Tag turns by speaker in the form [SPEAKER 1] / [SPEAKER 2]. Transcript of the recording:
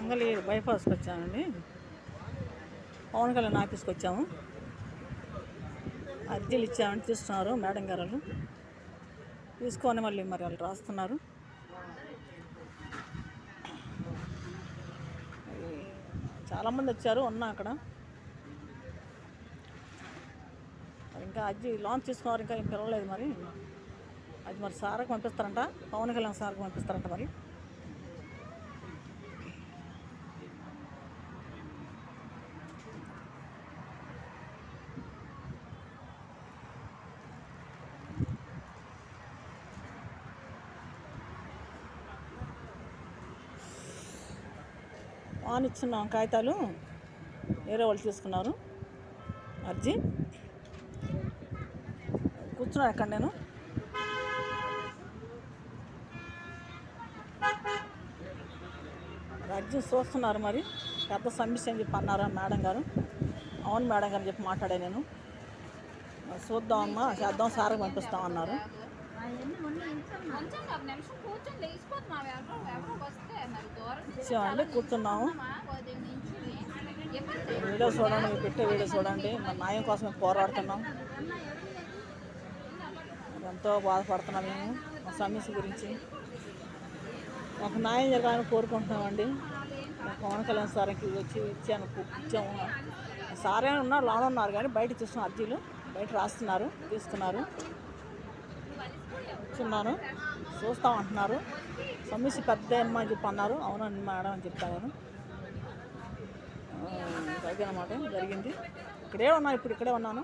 [SPEAKER 1] మంగళగిరి బైపాస్కి వచ్చామండి. పవన్ కళ్యాణ్ ఆఫీస్కి వచ్చాము. అర్జీలు ఇచ్చామని తీస్తున్నారు మేడం గారు. వాళ్ళు తీసుకొని మళ్ళీ మరి వాళ్ళు రాస్తున్నారు. చాలామంది వచ్చారు ఉన్నా అక్కడ. ఇంకా అర్జీ లాంచ్ తీసుకున్నారు, ఇంకా ఏం పిలవలేదు. మరి అది మరి సార్కి పంపిస్తారంట, పవన్ కళ్యాణ్ సార్కి పంపిస్తారంట. మరి ఆన్ ఇచ్చున్నాం కాగితాలు, వేరే వాళ్ళు తీసుకున్నారు అర్జీ. కూర్చున్నాను అక్కడ నేను. అర్జీ చూస్తున్నారు. మరి పెద్ద సమస్య అని చెప్పి అన్నారా మేడం గారు. అవును మేడం గారు చెప్పి మాట్లాడే నేను. చూద్దామమ్మా, చేద్దాం, సార్కి పంపిస్తామన్నారు. ఇచ్చామండి, కూర్చున్నాము. వీడియో చూడండి, మీరు పెట్టే వీడియో చూడండి. మన న్యాయం కోసం పోరాడుతున్నాం. ఎంతో బాధపడుతున్నాం మేము మా సమస్య గురించి. మాకు న్యాయం జరగాలని కోరుకుంటున్నామండి. పవన్ కళ్యాణ్ సార్కి వచ్చి ఇచ్చాము. సార్ ఏమైనా ఉన్నారు, లోన్ ఉన్నారు, కానీ బయట చూస్తున్న అర్జీలు బయట రాస్తున్నారు, తీసుకున్నారు. కూర్చున్నాను, చూస్తామంటున్నారు. సమస్య పెద్ద అమ్మా అని చెప్పి అన్నారు. అవునండి మేడం అని చెప్తాను నేను. అన్నమాట జరిగింది. ఇక్కడే ఉన్నాను, ఇప్పుడు ఇక్కడే ఉన్నాను.